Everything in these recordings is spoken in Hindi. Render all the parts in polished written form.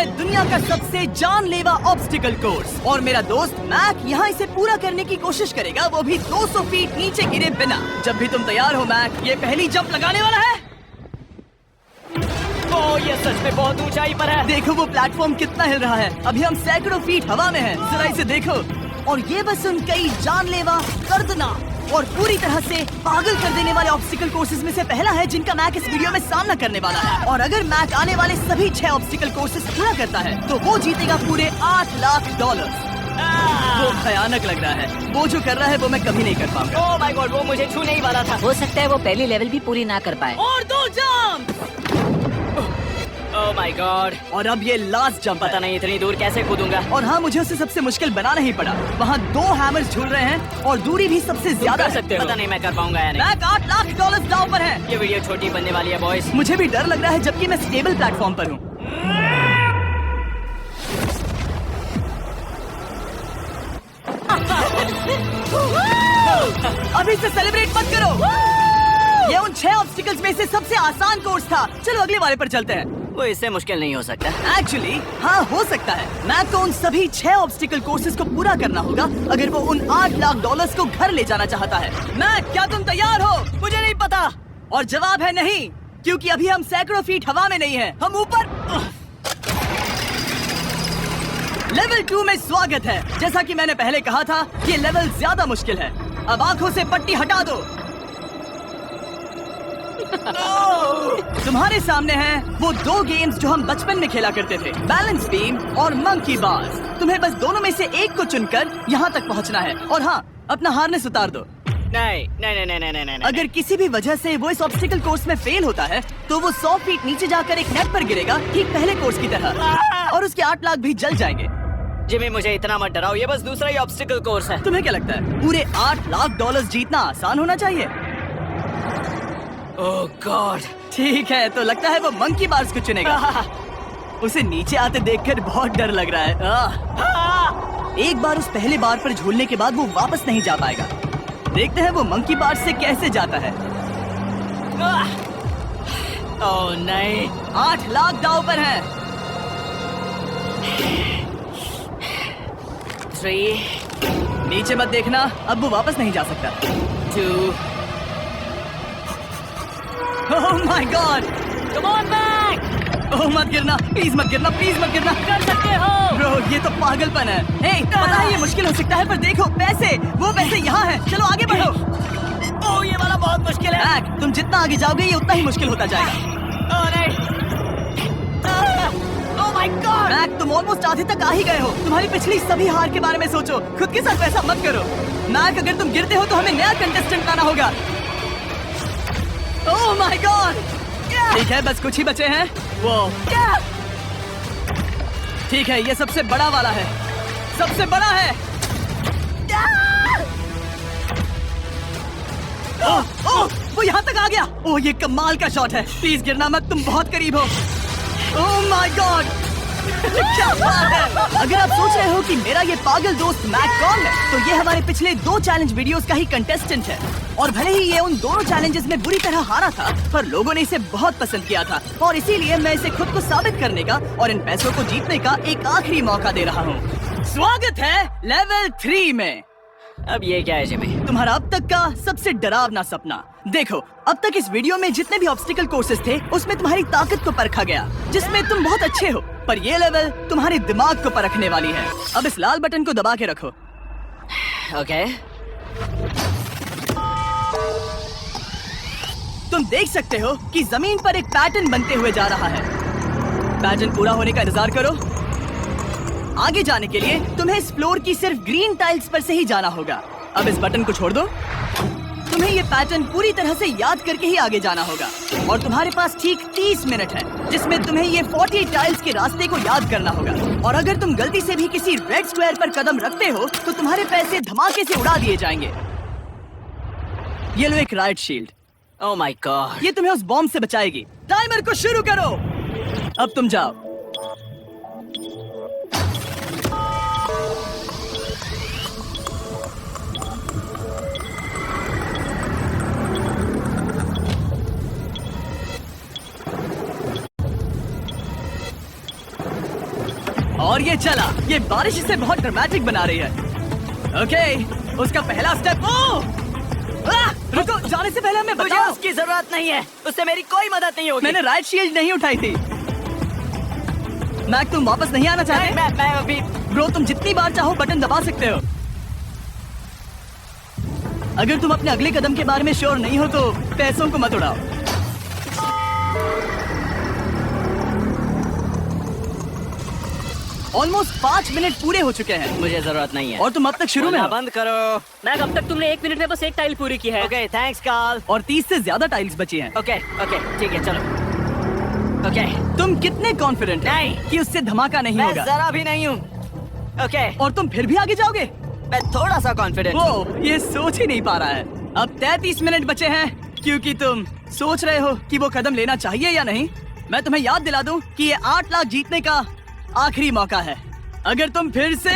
है दुनिया का सबसे जानलेवा ऑब्स्टिकल कोर्स और मेरा दोस्त मैक यहाँ इसे पूरा करने की कोशिश करेगा, वो भी 200 फीट नीचे गिरे बिना। जब भी तुम तैयार हो मैक, ये पहली जंप लगाने वाला है। ओह, ये सच में बहुत ऊंचाई पर है। देखो वो प्लेटफॉर्म कितना हिल रहा है। अभी हम सैकड़ों फीट हवा में हैं। जरा इसे देखो। और ये बस उन कई जानलेवा, दर्दनाक और पूरी तरह से पागल कर देने वाले ऑब्स्टिकल कोर्सेज में से पहला है जिनका मैक इस वीडियो में सामना करने वाला है। और अगर मैक आने वाले सभी 6 ऑब्स्टिकल कोर्सेज पूरा करता है तो वो जीतेगा पूरे $8 लाख। वो भयानक लग रहा है। वो जो कर रहा है वो मैं कभी नहीं कर पाऊंगा। ओह माय गॉड, वो मुझे छूने ही वाला था। हो सकता है वो पहली लेवल भी पूरी ना कर पाए। और 2 जंप। ओह माय गॉड, और अब ये लास्ट जंप पता नहीं इतनी दूर कैसे कूदूंगा। और हाँ, मुझे उसे सबसे मुश्किल बनाना ही पड़ा। वहाँ 2 हैमर्स झूल रहे हैं और दूरी भी सबसे ज्यादा कर सकते हो। पता नहीं मैं कर पाऊंगा या नहीं। मैक $8 लाख दांव पर है। ये वीडियो छोटी बनने वाली है बॉयज। मुझे भी डर लग रहा है जबकि मैं स्टेबल प्लेटफॉर्म पर हूँ। अभी से सेलिब्रेट मत करो। ये उन 6 ऑब्स्टिकल्स में से सबसे आसान कोर्स था। चलो अगले वाले पर चलते हैं। वो इससे मुश्किल नहीं हो सकता। एक्चुअली हाँ, हो सकता है। मैक को उन सभी 6 ऑब्स्टिकल कोर्सेज को पूरा करना होगा अगर वो उन $8 लाख को घर ले जाना चाहता है। मैक, क्या तुम तैयार हो? मुझे नहीं पता। और जवाब है नहीं, क्योंकि अभी हम सैकड़ों फीट हवा में नहीं हैं। हम ऊपर। लेवल 2 में स्वागत है। जैसा कि मैंने पहले कहा था, ये लेवल ज्यादा मुश्किल है। अब आंखों से पट्टी हटा दो। तुम्हारे सामने हैं वो 2 गेम्स जो हम बचपन में खेला करते थे, बैलेंस बीम और मंकी बार्स। तुम्हें बस दोनों में से एक को चुनकर यहाँ तक पहुँचना है। और हाँ, अपना हार्नेस उतार दो। नहीं नहीं नहीं नहीं नहीं नहीं। अगर किसी भी वजह से वो इस ऑब्स्टिकल कोर्स में फेल होता है तो वो 100 फीट नीचे जाकर एक नेट पर गिरेगा, ठीक पहले कोर्स की तरह, और उसके 8 लाख भी जल जाएंगे। जिमी, मुझे इतना मत डराओ। ये बस दूसरा ही ऑब्स्टिकल कोर्स है। तुम्हें क्या लगता है पूरे $8 लाख जीतना आसान होना चाहिए? ओह गॉड। ठीक है, तो लगता है वो मंकी बार्स को चुनेगा। उसे नीचे आते देखकर बहुत डर लग रहा है। एक बार उस पहले बार पर झूलने के बाद वो वापस नहीं जा पाएगा। देखते हैं वो मंकी बार्स से कैसे जाता है। ओह नहीं, 8 लाख दांव पर है। 3 नीचे मत देखना, अब वो वापस नहीं जा सकता। 2 oh my God. Come on back. Oh मत गिरना, प्लीज मत गिरना, प्लीज मत गिरना। कर सकते हो। ब्रो, ये तो पागलपन है। हे, पता है ये मुश्किल हो सकता है, पर देखो पैसे, वो पैसे यहाँ हैं। चलो आगे बढ़ो। ओह, ये वाला बहुत मुश्किल है। मैक, तुम जितना आगे जाओगे ये उतना ही मुश्किल होता जाएगा। ओह नहीं। ओह माय गॉड। मैक, तुम ऑलमोस्ट आधे तक आ ही गए हो। तुम्हारी पिछली सभी हार के बारे में सोचो, खुद के साथ वैसा मत करो। मैक, अगर तुम गिरते हो तो हमें नया कंटेस्टेंट लाना होगा। ओह माय गॉड। ठीक है, बस कुछ ही बचे हैं। वो ठीक है, ये सबसे बड़ा वाला है, सबसे बड़ा है। ओह, वो यहाँ तक आ गया। ओह, ये कमाल का शॉट है। प्लीज गिरना मत, तुम बहुत करीब हो। ओह माय गॉड, क्या बात है। अगर आप सोच रहे हो कि मेरा ये पागल दोस्त मैक कौन है, तो ये हमारे पिछले 2 चैलेंज वीडियोस का ही कंटेस्टेंट है। और भले ही ये उन दोनों चैलेंजेस में बुरी तरह हारा था, पर लोगों ने इसे बहुत पसंद किया था और इसीलिए मैं इसे खुद को साबित करने का और इन पैसों को जीतने का एक आखिरी मौका दे रहा हूँ। स्वागत है लेवल 3 में। अब ये क्या है जिमी? तुम्हारा अब तक का सबसे डरावना सपना। देखो, अब तक इस वीडियो में जितने भी ऑब्स्टिकल कोर्सेज थे उसमें तुम्हारी ताकत को परखा गया, जिसमें तुम बहुत अच्छे हो, पर ये लेवल तुम्हारे दिमाग को परखने वाली है। अब इस लाल बटन को दबा के रखो। ओके। तुम देख सकते हो कि जमीन पर एक पैटर्न बनते हुए जा रहा है। पैटर्न पूरा होने का इंतजार करो। आगे जाने के लिए तुम्हें इस फ्लोर की सिर्फ ग्रीन टाइल्स पर से ही जाना होगा। अब इस बटन को छोड़ दो। तुम्हें ये पैटर्न पूरी तरह से याद करके ही आगे जाना होगा और तुम्हारे पास ठीक 30 मिनट है जिसमें तुम्हें ये 40 टाइल्स के रास्ते को याद करना होगा। और अगर तुम गलती से भी किसी रेड स्क्वायर पर कदम रखते हो तो तुम्हारे पैसे धमाके से उड़ा दिए जाएंगे। ये लो एक right shield. Oh my God. ये तुम्हें उस बॉम्ब से बचाएगी। टाइमर को शुरू करो। अब तुम जाओ। और ये चला। ये बारिश इसे बहुत ड्रामेटिक बना रही है। ओके, उसका पहला स्टेप। रुको, जाने से पहले हमें मुझे बताओ। उसकी जरूरत नहीं है, उससे मेरी कोई मदद नहीं होगी। मैंने राइट शील्ड नहीं उठाई थी। मैक, तुम वापस नहीं आना चाहते? मैं अभी। ब्रो, तुम जितनी बार चाहो बटन दबा सकते हो। अगर तुम अपने अगले कदम के बारे में श्योर नहीं हो तो पैसों को मत उड़ाओ। ऑलमोस्ट 5 मिनट पूरे हो चुके हैं मुझे जरूरत नहीं है। और तुम अब तक शुरू में बोलना हो। बंद करो। मैक, अब तक तुमने 1 मिनट में बस एक टाइल पूरी की है। Okay, thanks Carl. और 30 से ज्यादा टाइल्स बची हैं। ओके ओके, ठीक है, चलो। ओके, तुम कितने कॉन्फिडेंट नहीं। कि उससे धमाका नहीं मैं होगा? जरा भी नहीं हूँ। ओके, और तुम फिर भी आगे जाओगे? मैं थोड़ा सा कॉन्फिडेंट। वो ये सोच ही नहीं पा रहा है। अब 33 मिनट बचे हैं क्योंकि तुम सोच रहे हो कि वो कदम लेना चाहिए या नहीं। मैं तुम्हें याद दिला दूं कि ये 8 लाख जीतने का आखिरी मौका है। अगर तुम फिर से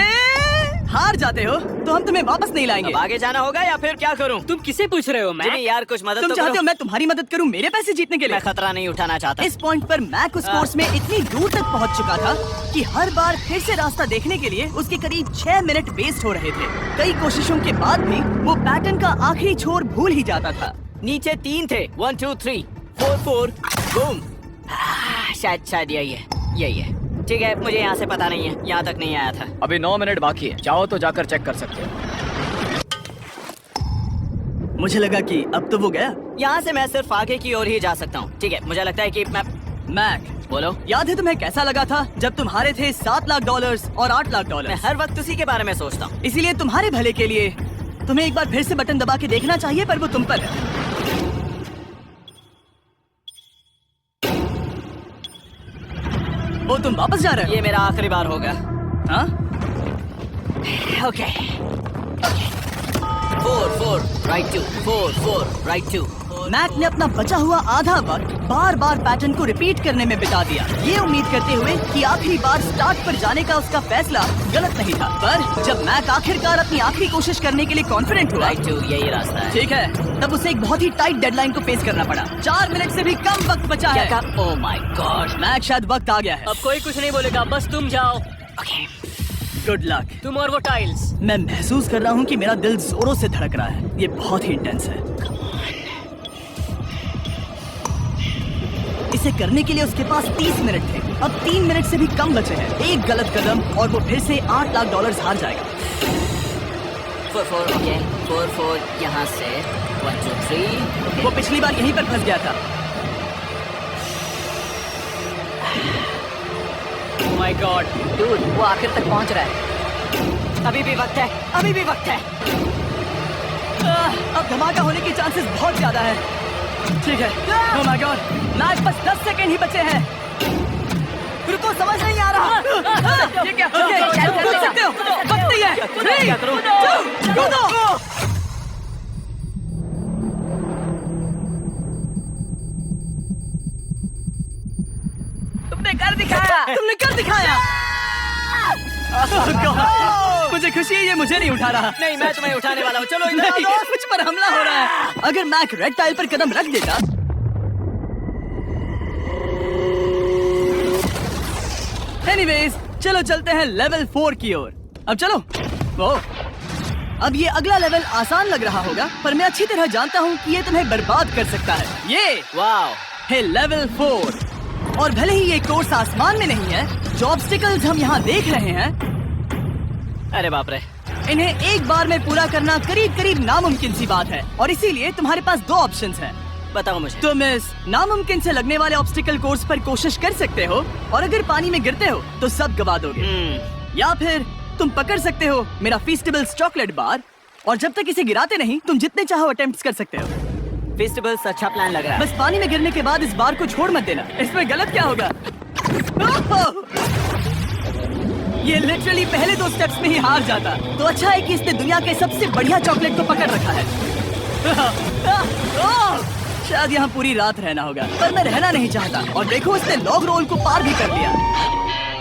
हार जाते हो तो हम तुम्हें वापस नहीं लाएंगे। अब आगे जाना होगा या फिर क्या करूं? तुम किसे पूछ रहे हो मैक? जिमी यार, कुछ मदद तुम तो चाहते करो। हो मैं तुम्हारी मदद करूं मेरे पैसे जीतने के लिए? मैं खतरा नहीं उठाना चाहता। इस पॉइंट पर मैक उस कोर्स में इतनी दूर तक पहुंच चुका था कि हर बार फिर से रास्ता देखने के लिए उसके करीब 6 मिनट वेस्ट हो रहे थे। कई कोशिशों के बाद भी वो पैटर्न का आखिरी छोर भूल ही जाता था। नीचे 3 थे। 1 2 3 4 4 बूम। शायद यही है। ठीक है, मुझे यहाँ से पता नहीं है, यहाँ तक नहीं आया था। अभी 9 मिनट बाकी है, चाहो तो जाकर चेक कर सकते हो। मुझे लगा कि अब तो वो गया। यहाँ से मैं सिर्फ आगे की ओर ही जा सकता हूँ। ठीक है, मुझे लगता है कि मैं। मैक, बोलो। याद है तुम्हें कैसा लगा था जब तुम हारे थे $7 लाख और $8 लाख? मैं हर वक्त उसी के बारे में सोचता हूँ। इसीलिए तुम्हारे भले के लिए तुम्हें एक बार फिर से बटन दबा के देखना चाहिए, पर वो तुम पर है। वो तुम वापस जा रहे हो? ये मेरा आखिरी बार होगा। हाँ? Okay 4 4 right 2 4 4 right 2। मैक ने अपना बचा हुआ आधा वक्त बार बार पैटर्न को रिपीट करने में बिता दिया, ये उम्मीद करते हुए कि आखिरी बार स्टार्ट पर जाने का उसका फैसला गलत नहीं था। पर जब मैक आखिरकार अपनी आखिरी कोशिश करने के लिए कॉन्फिडेंट हुआ, राइट 2 यही रास्ता है। ठीक है, तब उसे एक बहुत ही टाइट डेडलाइन को फेस करना पड़ा। 4 मिनट से भी कम वक्त बचा है। ओह माय गॉड, मैक, शायद वक्त आ गया है। अब कोई कुछ नहीं बोलेगा, बस तुम जाओ। Okay good luck. तुम और वो टाइल्स। मैं महसूस कर रहा हूँ कि मेरा दिल जोरों से धड़क रहा है। ये बहुत ही इंटेंस है। इसे करने के लिए उसके पास 30 मिनट थे। अब 3 मिनट से भी कम बचे हैं। एक गलत कदम और वो फिर से $8 लाख हार जाएगा। 4 4 ओके 4 4 यहाँ से 1 2 3। वो पिछली बार यहीं पर फंस गया था। ओह माय गॉड, डूड, वो आखिर तक पहुंच रहा है। अभी भी वक्त है, अभी भी वक्त है। अब धमाका होने के चांसेस बहुत ज्यादा है। ठीक है। ओह माय गॉड, मैच बस 10 सेकंड ही बचे हैं। रुको, समझ नहीं आ रहा। ये क्या? ओके, कूद सकते हो। वक्त नहीं है। 3 2 कूदो। तुमने कर दिखाया। Oh God, मुझे खुशी है ये मुझे नहीं उठा रहा। नहीं, मैं तुम्हें उठाने वाला हूँ। चलो इधर नहीं, आ जाओ। मुझ पर हमला हो रहा है। अगर मैक रेड टाइल पर कदम रख देता। एनीवेज, चलो चलते हैं लेवल 4 की ओर। अब चलो। वो अब ये अगला लेवल आसान लग रहा होगा, पर मैं अच्छी तरह जानता हूँ कि ये तुम्हें बर्बाद कर सकता है। ये वाओ है लेवल 4। और भले ही ये कोर्स आसमान में नहीं है, जो ऑब्स्टिकल्स हम यहाँ देख रहे हैं, अरे बाप रे, इन्हें एक बार में पूरा करना करीब करीब नामुमकिन सी बात है। और इसीलिए तुम्हारे पास 2 ऑप्शंस हैं। बताओ मुझे। तुम इस नामुमकिन से लगने वाले ऑब्स्टिकल कोर्स पर कोशिश कर सकते हो, और अगर पानी में गिरते हो तो सब गवा दोगे। या फिर तुम पकड़ सकते हो मेरा फीस्टेबल्स चॉकलेट बार, और जब तक इसे गिराते नहीं तुम जितने चाहो अटेम्प्ट्स कर सकते हो। फेस्टिवल्स अच्छा प्लान लग रहा है। बस पानी में गिरने के बाद इस बार को छोड़ मत देना। इसमें गलत क्या होगा? ये लिटरली पहले 2 स्टेप्स में ही हार जाता। तो अच्छा है कि इसने दुनिया के सबसे बढ़िया चॉकलेट को पकड़ रखा है। शायद यहाँ पूरी रात रहना होगा, पर मैं रहना नहीं चाहता। और देखो, इसने लॉग रोल को पार भी कर लिया।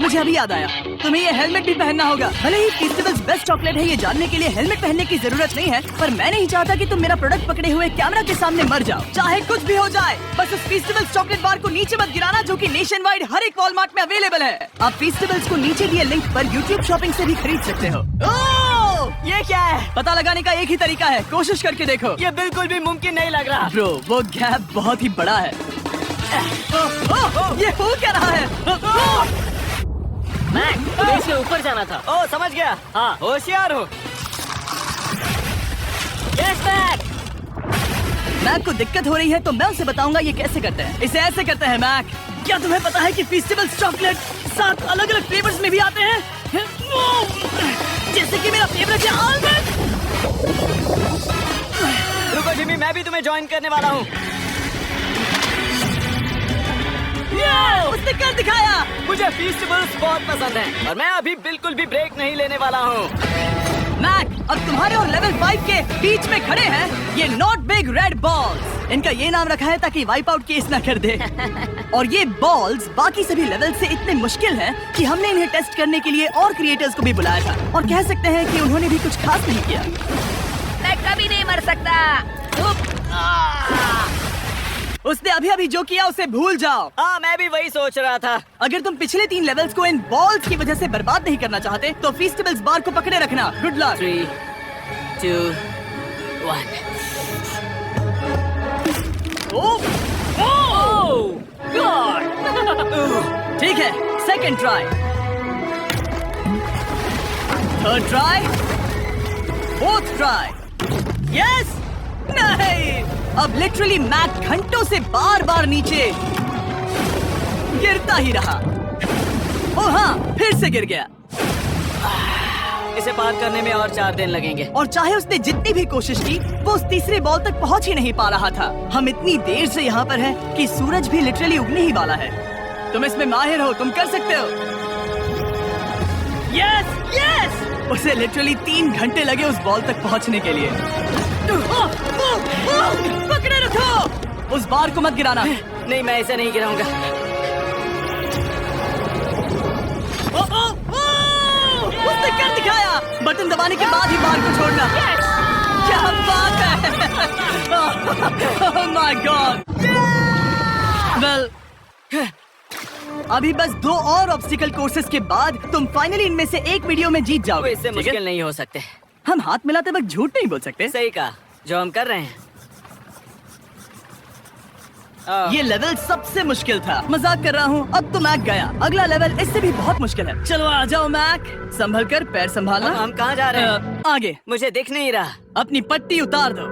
मुझे अभी याद आया, तुम्हें ये हेलमेट भी पहनना होगा। भले ही फीस्टिवल्स बेस्ट चॉकलेट है, ये जानने के लिए हेलमेट पहनने की जरूरत नहीं है, पर मैं नहीं चाहता कि तुम मेरा प्रोडक्ट पकड़े हुए कैमरा के सामने मर जाओ। चाहे कुछ भी हो जाए, बस उस फीस्टिवल्स चॉकलेट बार को नीचे मत गिराना, जो कि नेशन वाइड हर एक वॉलमार्ट में अवेलेबल है। आप फीस्टिवल्स को नीचे दिए लिंक पर यूट्यूब शॉपिंग से भी खरीद सकते हो। ये क्या है? पता लगाने का एक ही तरीका है, कोशिश करके देखो। ये बिल्कुल भी मुमकिन नहीं लग रहा। ब्रो, वो गैप बहुत ही बड़ा है। ये हो क्या रहा है? मैक, तुम्हें इसके ऊपर जाना था। ओ समझ गया। हाँ। होशियार हो। Yes Mac. मैक को दिक्कत हो रही है तो मैं उसे बताऊंगा ये कैसे करते हैं। इसे ऐसे करते हैं मैक। क्या तुम्हें पता है कि फेस्टिवल्स चॉकलेट 7 अलग अलग फ्लेवर्स में भी आते हैं? जैसे कि मेरा फेवरेट है आलमंड। रुको जिमी, मैं भी तुम्हें ज्वाइन करने वाला हूँ। उसने कर दिखाया। मुझे फेस्टिवल्स बहुत पसंद हैं और मैं अभी बिल्कुल भी ब्रेक नहीं लेने वाला हूँ। मैक, अब तुम्हारे और लेवल 5 के बीच में खड़े हैं ये नॉट बिग रेड बॉल्स। इनका ये नाम रखा है ताकि वाइप आउट केस ना कर दे। और ये बॉल्स बाकी सभी लेवल से इतने मुश्किल हैं कि हमने इन्हें टेस्ट करने के लिए और क्रिएटर्स को भी बुलाया था, और कह सकते हैं कि उन्होंने भी कुछ खास नहीं किया। मैं कभी नहीं मर सकता। उसने अभी अभी जो किया उसे भूल जाओ। हाँ, मैं भी वही सोच रहा था। अगर तुम पिछले 3 लेवल्स को इन बॉल्स की वजह से बर्बाद नहीं करना चाहते तो फेस्टिवल्स बार को पकड़े रखना। Good luck. 3, 2, 1। ठीक है, second try, third try, fourth try. Yes, नहीं। अब लिटरली मैक घंटों से बार बार नीचे गिरता ही रहा। ओह हाँ, फिर से गिर गया। इसे पार करने में और 4 दिन लगेंगे। और चाहे उसने जितनी भी कोशिश की, वो उस तीसरे बॉल तक पहुंच ही नहीं पा रहा था। हम इतनी देर से यहाँ पर हैं कि सूरज भी लिटरली उगने ही वाला है। तुम इसमें माहिर हो, तुम कर सकते हो। Yes, yes. उसे लिटरली 3 घंटे लगे उस बॉल तक पहुंचने के लिए। पकड़े रखो, उस बार को मत गिराना। नहीं, मैं इसे नहीं गिराऊंगा। उसने कर दिखाया। बटन दबाने के बाद ही बार को छोड़ना। क्या बात है। Oh my God. Well, अभी बस 2 और ऑब्स्टिकल कोर्सेज के बाद तुम फाइनली इनमें से एक वीडियो में जीत वो जाओगे। इससे ठीक है? मुश्किल नहीं हो सकते। हम हाथ मिलाते वक्त झूठ नहीं बोल सकते। सही कहा, जो हम कर रहे हैं। ये लेवल सबसे मुश्किल था। मजाक कर रहा हूँ। अब तो मैक गया। अगला लेवल इससे भी बहुत मुश्किल है। चलो आ जाओ मैक, संभल कर, पैर संभालना। हम कहाँ जा रहे हैं? आगे। मुझे दिख नहीं रहा। अपनी पट्टी उतार दो।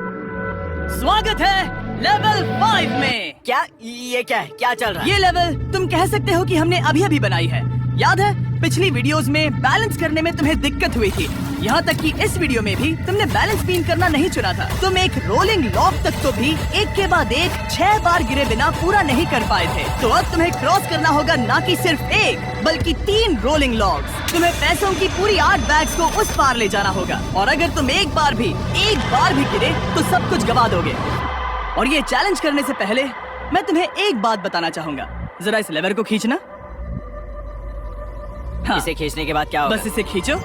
स्वागत है लेवल 5 में। क्या? ये क्या है? क्या चल रहा है? ये लेवल तुम कह सकते हो कि हमने अभी अभी बनाई है। याद है पिछली वीडियोस में बैलेंस करने में तुम्हें दिक्कत हुई थी। यहाँ तक कि इस वीडियो में भी तुमने बैलेंस बीन करना नहीं चुना था। तुम एक रोलिंग लॉक तक तो भी एक के बाद एक 6 बार गिरे बिना पूरा नहीं कर पाए थे। तो अब तुम्हें क्रॉस करना होगा ना कि सिर्फ 1 बल्कि 3 रोलिंग लॉक्स। तुम्हें पैसों की पूरी 8 बैग्स को उस पार ले जाना होगा, और अगर तुम एक बार भी गिरे तो सब कुछ गवा दोगे। और ये चैलेंज करने से पहले मैं तुम्हें एक बात बताना चाहूंगा। जरा इस लेवर को खींचना। हाँ, इसे खींचने के बाद क्या होगा? बस इसे खींचो।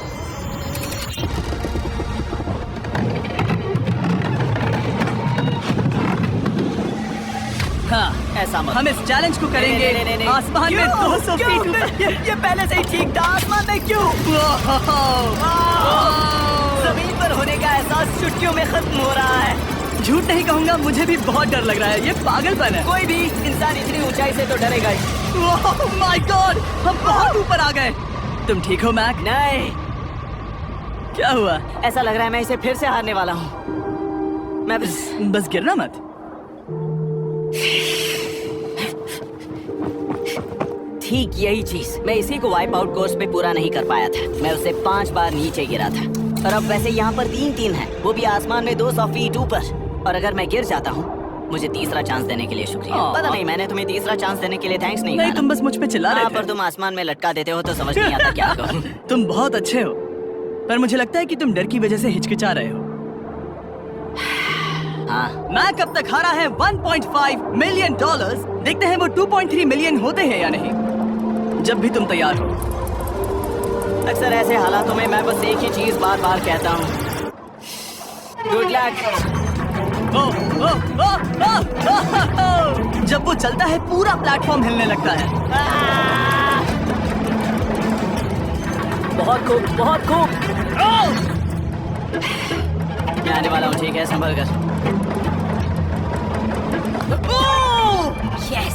हाँ, ऐसा मत। हम इस चैलेंज को करेंगे नहीं। आसमान में 200 फीट ऊपर। ये पहले से ही ठीक था। आसमान में क्यों? जमीन पर होने का एहसास चुटकियों में खत्म हो रहा है। झूठ नहीं कहूँगा, मुझे भी बहुत डर लग रहा है। ये पागलपन है। कोई भी इंसान इतनी ऊंचाई से तो डरेगा ही। ओह माय गॉड, हम बहुत ऊपर आ गए। तुम ठीक हो मैक? नहीं, क्या हुआ? ऐसा लग रहा है मैं इसे फिर से हारने वाला हूँ। मैं बस गिरना मत। ठीक यही चीज मैं इसी को वाइप आउट कोर्स पे पूरा नहीं कर पाया था। मैं उससे 5 बार नीचे गिरा था, और अब वैसे यहाँ पर 3-3 है, वो भी आसमान में 200 फीट ऊपर। और अगर मैं गिर जाता हूँ, मुझे तीसरा चांस देने के लिए शुक्रिया। पता नहीं, मैंने तुम्हें तीसरा चांस देने के लिए थैंक्स नहीं नहीं, कहा। तुम बस मुझ पे चिल्ला रहे थे। पर तुम आसमान में लटका देते हो तो समझ नहीं आता क्या कहूँ। तुम बहुत अच्छे हो, पर मुझे लगता है कि तुम डर की वजह से हिचकिचा रहे हो। हाँ, मैक अब तक हारा है $1.5 मिलियन। देखते हैं वो $2.3 मिलियन होते हैं या नहीं। जब भी तुम तैयार हो। अक्सर ऐसे हालातों में मैं बस एक ही चीज बार बार कहता हूँ, गुड लक। ओ, ओ, ओ, ओ, ओ, ओ, ओ। जब वो चलता है पूरा प्लेटफॉर्म हिलने लगता है। बहुत खूब, बहुत खूब। मैं आने वाला हूँ, ठीक है, संभल कर।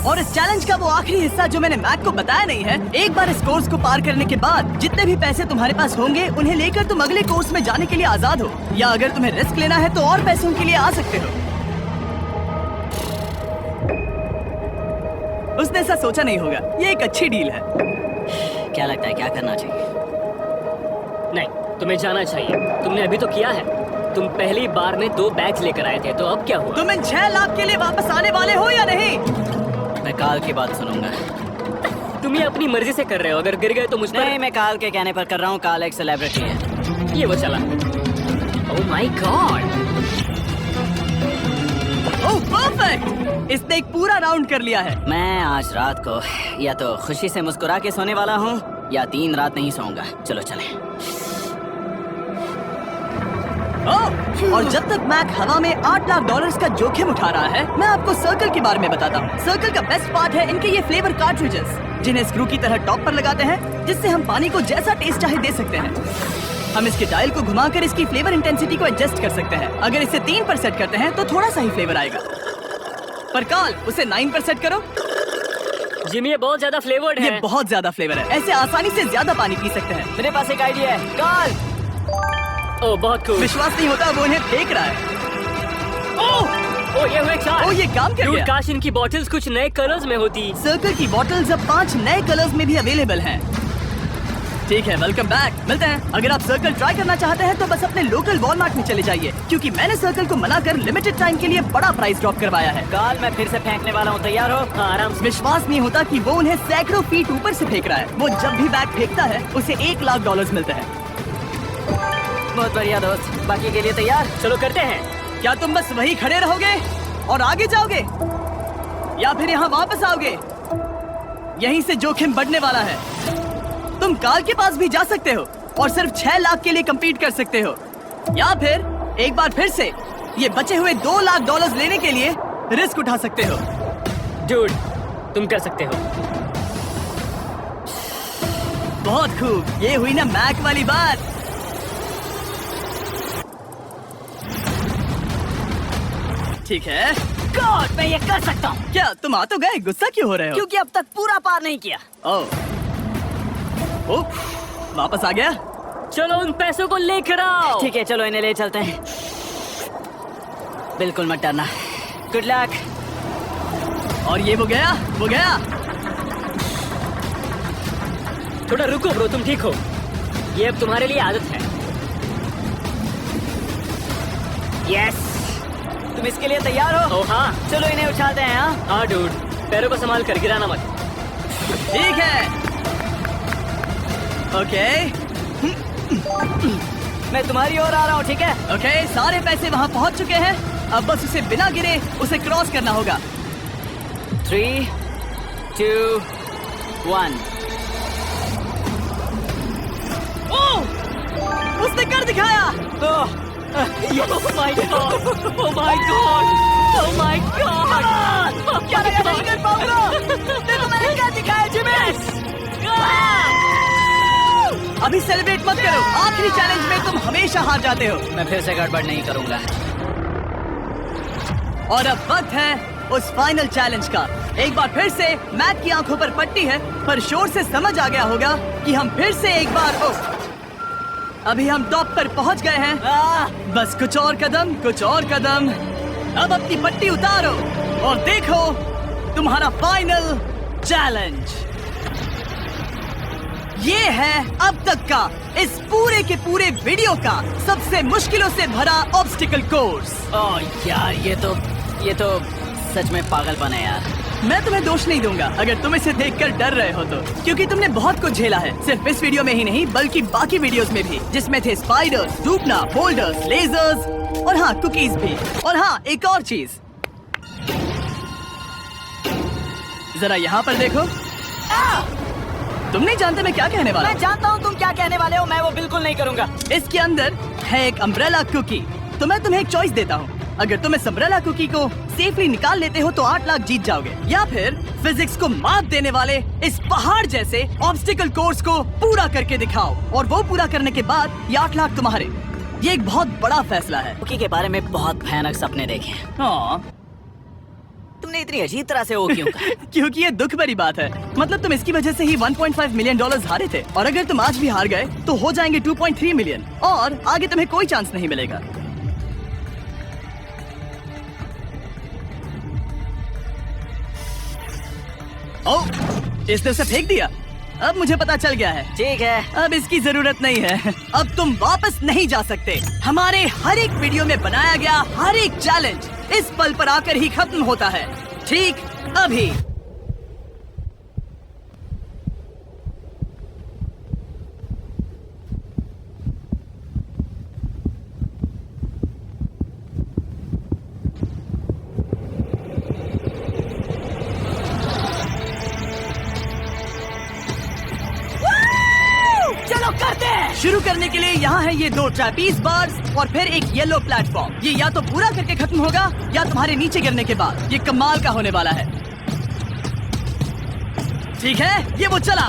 और इस चैलेंज का वो आखिरी हिस्सा जो मैंने मैक को बताया नहीं है, एक बार इस कोर्स को पार करने के बाद जितने भी पैसे तुम्हारे पास होंगे उन्हें लेकर तुम अगले कोर्स में जाने के लिए आजाद हो, या अगर तुम्हें रिस्क लेना है तो और पैसों के लिए आ सकते हो। उसने ऐसा सोचा नहीं होगा, ये एक अच्छी डील है। क्या लगता है क्या करना चाहिए? नहीं, तुम्हें जाना चाहिए। तुमने अभी तो किया है। तुम पहली बार में 2 बैग्स लेकर आए थे, तो अब क्या हुआ? तुम इन 6 लाख के लिए वापस आने वाले हो या नहीं? मैं काल की बात सुनूंगा। तुम ये अपनी मर्जी से कर रहे हो, अगर गिर गए तो मुझ पर। नहीं, मैं काल के कहने पर कर रहा हूँ। काल एक सेलिब्रिटी है। ये वो चला। ओह माय गॉड। Oh perfect! इसने एक पूरा राउंड कर लिया है। मैं आज रात को या तो खुशी से मुस्कुरा के सोने वाला हूँ या 3 रात नहीं सोऊंगा। चलो चलें। और जब तक मैक हवा में $8 लाख का जोखिम उठा रहा है, मैं आपको सर्कल के बारे में बताता हूँ। सर्कल का बेस्ट पार्ट है इनके ये फ्लेवर कार्ट्रिजेस, जिन्हें स्क्रू की तरह टॉप पर लगाते हैं, जिससे हम पानी को जैसा टेस्ट चाहे दे सकते हैं। हम इसके डायल को घुमाकर इसकी फ्लेवर इंटेंसिटी को एडजस्ट कर सकते हैं। अगर इसे 3 पर सेट करते हैं तो थोड़ा सा ही फ्लेवर आएगा, पर काल उसे 9 पर सेट करो। जिमी, ये बहुत ज्यादा फ्लेवर्ड ये है। बहुत ज्यादा फ्लेवर है, ऐसे आसानी से ज्यादा पानी पी सकते हैं। मेरे पास एक आइडिया है। काल, ओह बहुत खूब। विश्वास नहीं होता, वो उन्हें फेंक रहा है। ओह ये हुए 4। ओह, ये काम कर Dude, गया। काश इनकी बॉटल्स कुछ नए कलर्स में होती। सर्कल की बॉटल्स अब 5 नए कलर्स में भी अवेलेबल हैं। ठीक है, वेलकम बैक। मिलते हैं। अगर आप सर्कल ट्राई करना चाहते हैं तो बस अपने लोकल वॉलमार्ट में चले जाइए, क्योंकि मैंने सर्कल को मना कर लिमिटेड टाइम के लिए बड़ा प्राइस ड्रॉप करवाया है। काल, मैं फिर से फेंकने वाला हूँ। तैयार हो? हाँ, आराम से। विश्वास नहीं होता कि वो उन्हें सैकड़ों फीट ऊपर से फेंक रहा है। वो जब भी बैग फेंकता है उसे $1 लाख मिलते हैं। बहुत बढ़िया दोस्त, बाकी के लिए तैयार? चलो करते हैं। क्या तुम बस वही खड़े रहोगे और आगे जाओगे, या फिर यहाँ वापस आओगे? यहीं से जोखिम बढ़ने वाला है। तुम काल के पास भी जा सकते हो और सिर्फ 6 लाख के लिए compete कर सकते हो, या फिर एक बार फिर से ये बचे हुए $2 लाख लेने के लिए रिस्क उठा सकते हो। Dude, तुम कर सकते हो। बहुत खूब, ये हुई ना मैक वाली बात। ठीक है। गॉड, मैं ये कर सकता हूँ। क्या तुम आ तो गए, गुस्सा क्यों हो रहे हो? क्योंकि अब तक पूरा पार नहीं किया। ओ, वापस आ गया। चलो उन पैसों को लेकर आओ। ठीक है, चलो इन्हें ले चलते हैं। बिल्कुल मत डरना। Good luck. और ये वो गया, वो गया। थोड़ा रुको ब्रो, तुम ठीक हो? ये अब तुम्हारे लिए आदत है। यस। तुम इसके लिए तैयार हो? ओह हाँ। चलो इन्हें उठाते हैं। हाँ, हाँ डूड, पैरों को संभाल कर, गिराना मत। ठीक है। ओके मैं तुम्हारी ओर आ रहा हूँ, ठीक है? ओके, सारे पैसे वहाँ पहुँच चुके हैं। अब बस उसे बिना गिरे उसे क्रॉस करना होगा। 3, 2, 1। उसने कर दिखाया। Oh my god! Oh my god! Oh my god! क्या मैं नहीं कर पाऊंगा? देखो मैंने क्या दिखाया जिमी। अभी सेलिब्रेट मत करो, आखिरी चैलेंज में तुम हमेशा हार जाते हो। मैं फिर से गड़बड़ नहीं करूंगा। और अब वक्त है उस फाइनल चैलेंज का। एक बार फिर से मैक की आंखों पर पट्टी है, पर शोर से समझ आ गया होगा कि हम फिर से एक बार अभी हम टॉप पर पहुंच गए हैं। बस कुछ और कदम, कुछ और कदम। अब अपनी पट्टी उतारो और देखो तुम्हारा फाइनल चैलेंज। ये है अब तक का इस पूरे के पूरे वीडियो का सबसे मुश्किलों से भरा ऑब्स्टिकल कोर्स। ओह यार, ये तो सच में पागलपन है यार। मैं तुम्हें दोष नहीं दूंगा अगर तुम इसे देखकर डर रहे हो तो, क्योंकि तुमने बहुत कुछ झेला है, सिर्फ इस वीडियो में ही नहीं बल्कि बाकी वीडियोस में भी, जिसमें थे स्पाइडर्स, डूबना, बोल्डर्स, लेजर्स और हाँ कुकीज भी। और हाँ, एक और चीज, जरा यहाँ पर देखो। तुम नहीं जानते मैं क्या कहने वाला मैं हूँ। जानता हूँ तुम क्या कहने वाले हो, मैं वो बिल्कुल नहीं करूँगा। इसके अंदर है एक अम्ब्रेला कुकी। तो मैं तुम्हें एक चॉइस देता हूँ। अगर तुम इस अम्ब्रेला कुकी को सेफली निकाल लेते हो तो 8 लाख जीत जाओगे, या फिर फिजिक्स को मात देने वाले इस पहाड़ जैसे ऑब्स्टिकल कोर्स को पूरा करके दिखाओ, और वो पूरा करने के बाद ये 8 लाख तुम्हारे। ये एक बहुत बड़ा फैसला है। कुकी के बारे में बहुत भयानक सपने देखे हैं। हाँ, तुमने इतनी अजीब तरह से वो क्यों कहा? क्योंकि ये दुख भरी बात है। मतलब तुम इसकी वजह से ही 1.5 मिलियन डॉलर्स हारे थे, और अगर तुम आज भी हार गए तो हो जाएंगे 2.3 मिलियन, और आगे तुम्हें कोई चांस नहीं मिलेगा। ओह, इसने उसे फेंक दिया। अब मुझे पता चल गया है। ठीक है, अब इसकी जरूरत नहीं है। अब तुम वापस नहीं जा सकते। हमारे हर एक वीडियो में बनाया गया हर एक चैलेंज इस पल पर आकर ही खत्म होता है, ठीक अभी। चलो करते हैं। शुरू करने के लिए यहाँ है ये 2 ट्रैपीज बार्स और फिर एक येलो प्लेटफॉर्म। ये या तो पूरा करके खत्म होगा या तुम्हारे नीचे गिरने के बाद। ये कमाल का होने वाला है। ठीक है, ये वो चला।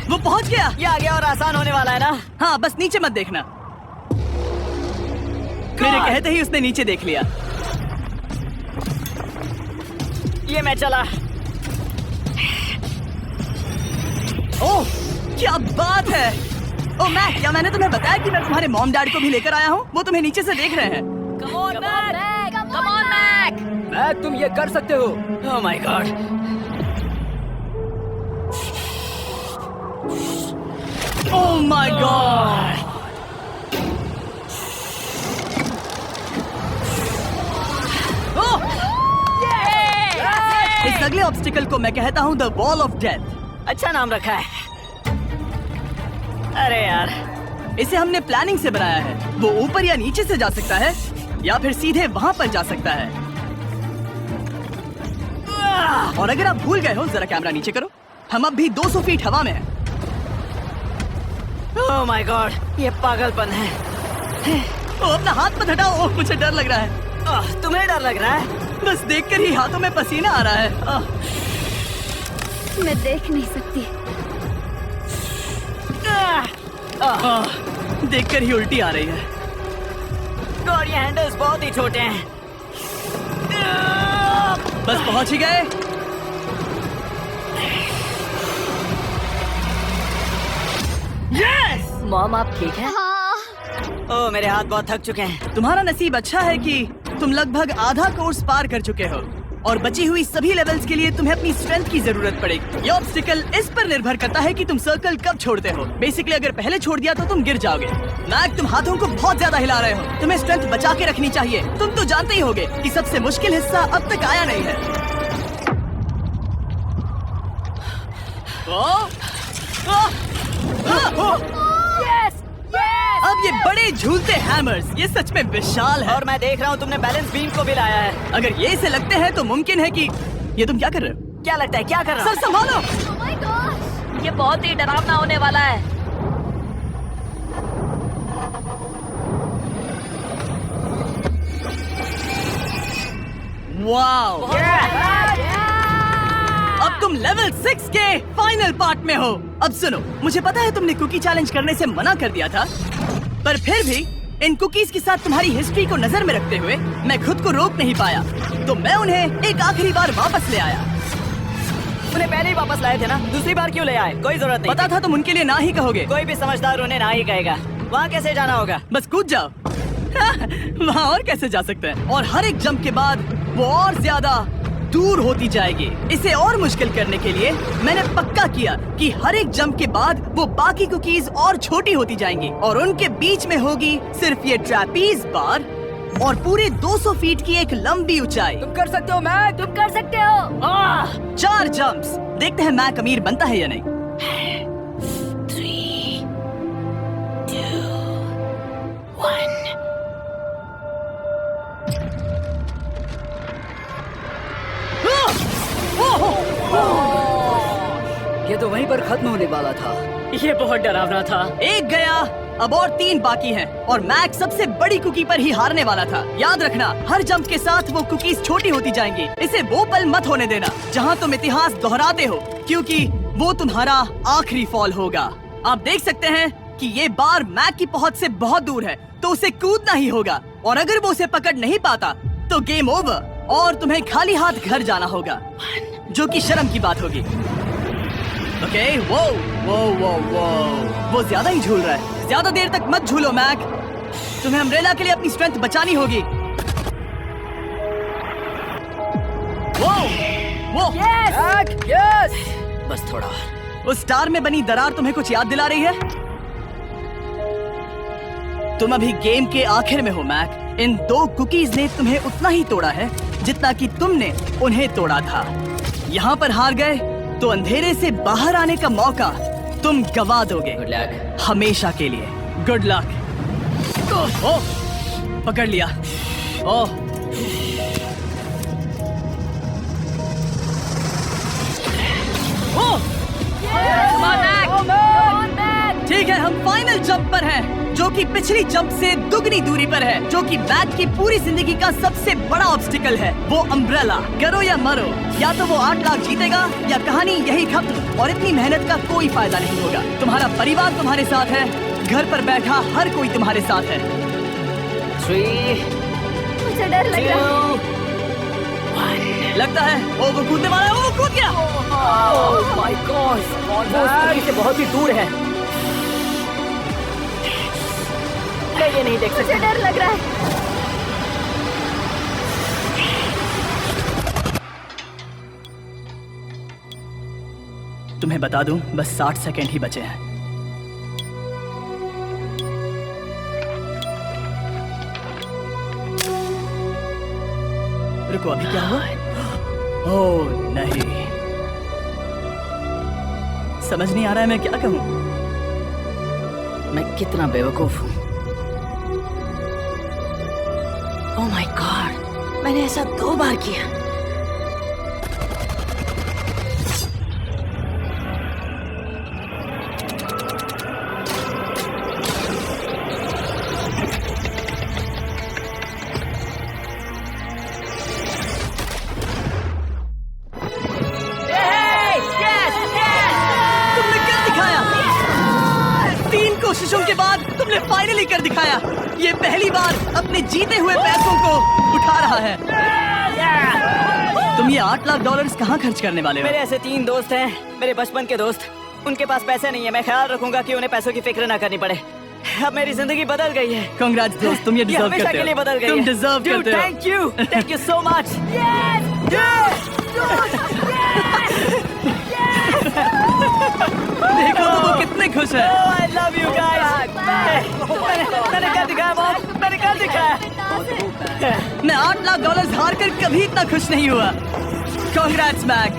वो पहुंच गया। ये आगे और आसान होने वाला है ना? हाँ, बस नीचे मत देखना। मेरे कहते ही उसने नीचे देख लिया। ये मैं चला। ओह, क्या बात है। ओह मैक, क्या मैंने तुम्हें बताया कि मैं तुम्हारे मॉम डैड को भी लेकर आया हूँ? वो तुम्हें नीचे से देख रहे हैं। Come on, Mac! मैक, तुम ये कर सकते हो। ओह my God. Oh my God. इस अगले ऑब्स्टिकल को मैं कहता हूँ द वॉल ऑफ डेथ। अच्छा नाम रखा है। अरे यार, इसे हमने प्लानिंग से बनाया है। वो ऊपर या नीचे से जा सकता है, या फिर सीधे वहाँ पर जा सकता है। और अगर आप भूल गए हो, जरा कैमरा नीचे करो। हम अब भी 200 फीट हवा में हैं। ओह माय गॉड, ये पागलपन है। ओ, अपना हाथ मत हटाओ। ओह, मुझे डर लग रहा है। तुम्हें डर लग रहा है? बस देखकर ही हाथों में पसीना आ रहा है। मैं देख नहीं सकती। देखकर ही उल्टी आ रही है। गॉड, ये हैंडल्स बहुत ही छोटे हैं। बस पहुंच ही गए। यस! मॉम, आप ठीक है? ओह, मेरे हाथ बहुत थक चुके हैं। तुम्हारा नसीब अच्छा है कि तुम लगभग आधा कोर्स पार कर चुके हो, और बची हुई सभी लेवल्स के लिए तुम्हें अपनी स्ट्रेंथ की जरूरत पड़ेगी। ये ऑब्स्टिकल इस पर निर्भर करता है कि तुम सर्कल कब छोड़ते हो। बेसिकली अगर पहले छोड़ दिया तो तुम गिर जाओगे। मैक, तुम हाथों को बहुत ज्यादा हिला रहे हो। तुम्हें स्ट्रेंथ बचा के रखनी चाहिए। तुम तो जानते ही होगे कि सबसे मुश्किल हिस्सा अब तक आया नहीं है। अब ये बड़े झूलते हैमर्स, ये सच में विशाल है। और मैं देख रहा हूँ तुमने बैलेंस बीम को भी लाया है। अगर ये इसे लगते हैं तो मुमकिन है कि ये तुम क्या कर रहे हो? क्या लगता है, क्या कर रहा सर संभालो। Oh my gosh! ये बहुत ही डरावना होने वाला है। वाओ! अब तुम लेवल 6 के फाइनल पार्ट में हो। अब सुनो, मुझे पता है तुमने कुकी चैलेंज करने से मना कर दिया था, पर फिर भी इन कुकीज के साथ तुम्हारी हिस्ट्री को नजर में रखते हुए मैं खुद को रोक नहीं पाया, तो मैं उन्हें एक आखिरी बार वापस ले आया। उन्हें पहले ही वापस लाए थे ना, दूसरी बार क्यों ले आए? कोई जरूरत नहीं। पता था तुम उनके लिए ना ही कहोगे। कोई भी समझदार उन्हें ना ही कहेगा। वहाँ कैसे जाना होगा? बस कूद जाओ। वहाँ और कैसे जा सकते हैं? और हर एक जंप के बाद वो और ज्यादा दूर होती जाएगी। इसे और मुश्किल करने के लिए मैंने पक्का किया कि हर एक जंप के बाद वो बाकी कुकीज और छोटी होती जाएंगी, और उनके बीच में होगी सिर्फ ये ट्रैपीज बार और पूरे 200 फीट की एक लंबी ऊंचाई। तुम कर सकते हो मैक। तुम कर सकते हो। 4 जंप्स। देखते हैं मैक अमीर बनता है या नहीं। 3, 2, 1। ये तो वहीं पर खत्म होने वाला था। ये बहुत डरावना था। एक गया, अब और 3 बाकी हैं और मैक सबसे बड़ी कुकी पर ही हारने वाला था। याद रखना, हर जंप के साथ वो कुकीज छोटी होती जाएंगी। इसे वो पल मत होने देना जहाँ तुम इतिहास दोहराते हो, क्योंकि वो तुम्हारा आखिरी फॉल होगा। आप देख सकते हैं कि ये बार मैक की पहुंच से बहुत दूर है, तो उसे कूदना ही होगा। और अगर वो उसे पकड़ नहीं पाता तो गेम ओवर और तुम्हें खाली हाथ घर जाना होगा, जो कि शर्म की बात होगी। ओके, वो ज्यादा ही झूल रहा है। ज्यादा देर तक मत झूलो मैक, तुम्हें अम्ब्रेला के लिए अपनी स्ट्रेंथ बचानी होगी। वो यस। बस थोड़ा और। उस स्टार में बनी दरार तुम्हें कुछ याद दिला रही है? तुम अभी गेम के आखिर में हो मैक। इन 2 कुकीज ने तुम्हें उतना ही तोड़ा है जितना कि तुमने उन्हें तोड़ा था। यहाँ पर हार गए तो अंधेरे से बाहर आने का मौका तुम गवा दोगे, गुड लक। हमेशा के लिए। Good luck. ओह, पकड़ लिया। ओह, ठीक है, हम फाइनल जंप पर हैं, जो कि पिछली जंप से दुगनी दूरी पर है, जो कि मैक की पूरी जिंदगी का सबसे बड़ा ऑब्स्टिकल है। वो अम्ब्रेला। करो या मरो, या तो वो 8 लाख जीतेगा या कहानी यही खत्म और इतनी मेहनत का कोई फायदा नहीं होगा। तुम्हारा परिवार तुम्हारे साथ है, घर पर बैठा हर कोई तुम्हारे साथ है। 3, मुझे डर लग रहा है। 2, 1। लगता है वो कूदने वाला है। वो कूद गया। ओह माय गॉड, वो उससे बहुत ही दूर है। मैं ये नहीं देख मुझे सकता। डर लग रहा है। तुम्हें बता दूं, बस 60 सेकंड ही बचे हैं। रुको, अभी क्या हुआ? ओह नहीं, समझ नहीं आ रहा है मैं क्या कहूं। मैं कितना बेवकूफ हूँ। ओह माय गॉड, मैंने ऐसा 2 बार किया। तुमने कर दिखाया। 3 कोशिशों के बाद तुमने फाइनली कर दिखाया। ये पहली बार अपने जीते हुए पैसों को उठा रहा है। तुम ये $8 लाख कहाँ खर्च करने वाले हो? मेरे ऐसे 3 दोस्त हैं, मेरे बचपन के दोस्त। उनके पास पैसे नहीं है। मैं ख्याल रखूंगा कि उन्हें पैसों की फिक्र ना करनी पड़े। अब मेरी जिंदगी बदल गई है। कांग्रेट्स दोस्त, तुम ये डिजर्व हमेशा करते के लिए हो। बदल गई तुम है। डिजर्व करते हो। Thank you so much. देखो तो वो कितने खुश है। I love you guys. मैंने कर दिखाया मॉम, मैंने कर दिखाया। मैं $8 लाख हार कर कभी इतना खुश नहीं हुआ। Congrats Mac.